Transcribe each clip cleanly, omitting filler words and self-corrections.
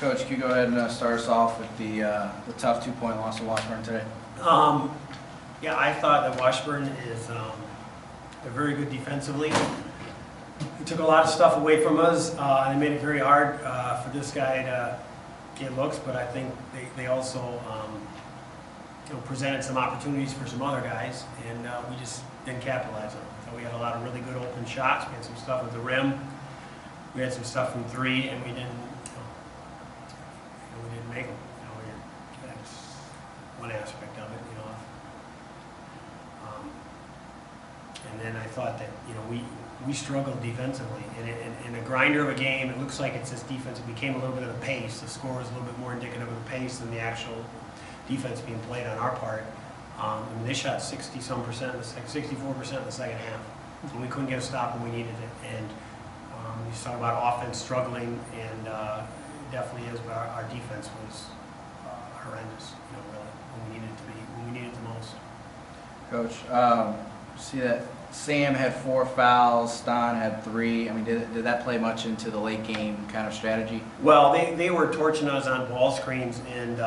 Coach, can you go ahead and start us off with the tough 2-point loss to Washburn today? Yeah, I thought that Washburn is they're very good defensively. They took a lot of stuff away from us, and they made it very hard for this guy to get looks. But I think they also presented some opportunities for some other guys, and we just didn't capitalize on them. So we had a lot of really good open shots. We had some stuff at the rim. We had some stuff from three, and we didn't make them. That's one aspect of it, And then I thought that we struggled defensively. In a grinder of a game, it looks like it's this defense. It became a little bit of a pace. The score was a little bit more indicative of the pace than the actual defense being played on our part. I mean, they shot 60-some%, 64% in the second half, and we couldn't get a stop when we needed it. And you talk about offense struggling, and it definitely is. But our defense was horrendous. Really, when we needed it to be, when we needed it the most. Coach, see that Sam had 4 fouls, Stan had 3. I mean, did that play much into the late game kind of strategy? Well, they were torching us on ball screens, and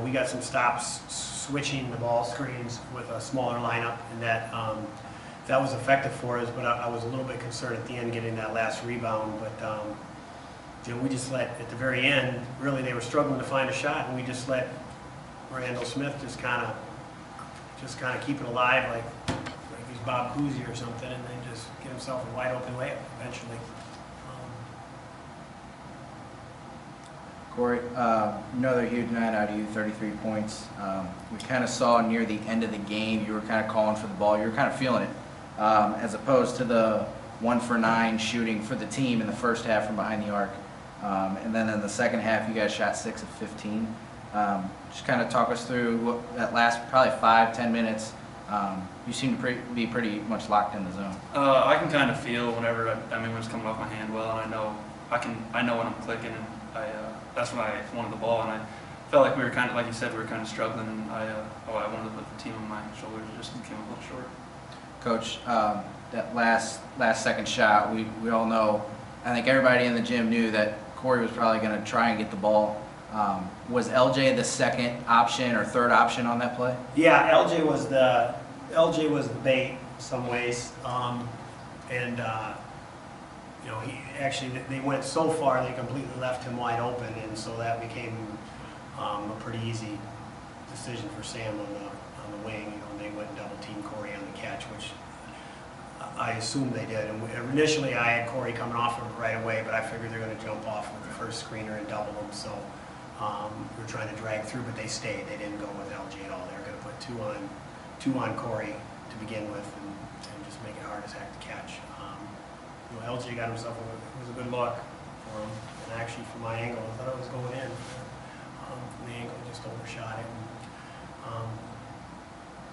we got some stops switching the ball screens with a smaller lineup, and that was effective for us. But I was a little bit concerned at the end getting that last rebound. But we just let, at the very end, really they were struggling to find a shot, and we just let Randall Smith just kind of keep it alive, like he's Bob Cousy or something, and then just get himself a wide open layup eventually. Cory, another huge night out of you, 33 points. We kind of saw near the end of the game, you were kind of calling for the ball. You were kind of feeling it, as opposed to the 1 for 9 shooting for the team in the first half from behind the arc. And then in the second half, you guys shot 6 of 15. Just kind of talk us through that last probably 5-10 minutes. You seem to be pretty much locked in the zone. I can kind of feel whenever when it's coming off my hand well, and I know when I'm clicking, and that's when I wanted the ball, and I felt like we were kind of, like you said, we were kind of struggling, and I wanted to put the team on my shoulders. It just came a little short. Coach, that last second shot, we all know. I think everybody in the gym knew that Cory was probably going to try and get the ball. Was LJ the second option or third option on that play? Yeah, LJ was the bait in some ways, they went so far they completely left him wide open, and so that became a pretty easy decision for Sam on the wing. They went and double teamed Cory on the catch, which I assumed they did. And initially I had Cory coming off him right away, but I figured they're going to jump off with the first screener and double him. So we were trying to drag through, but they stayed. They didn't go with LJ at all. They were going to put two on Cory to begin with, and just make it hard as heck to catch. LJ got himself it was a good look for him, and actually from my angle, I thought it was going in. From the angle, just overshot it.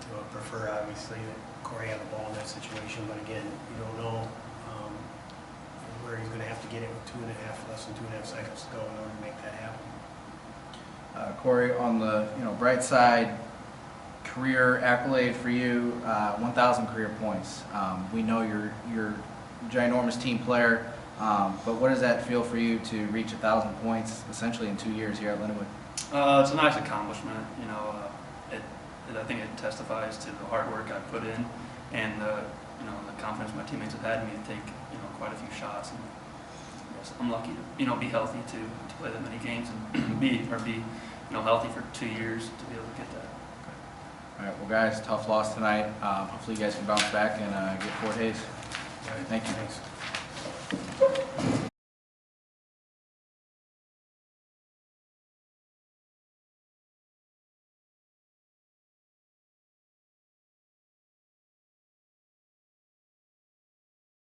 I prefer obviously that Cory had the ball in that situation, but again, you don't know where he's going to have to get it with less than 2.5 seconds to go in order to make that happen. Cory, on the bright side, career accolade for you, 1,000 career points. We know you're a ginormous team player, but what does that feel for you to reach 1,000 points essentially in 2 years here at Lindenwood? It's a nice accomplishment. I think it testifies to the hard work I put in, and the confidence my teammates have had in me to take quite a few shots. And I'm lucky to be healthy to play that many games and be healthy for 2 years to be able to get that. All right, well guys, tough loss tonight. Hopefully you guys can bounce back and get 4 days. All right, thank you. Thanks.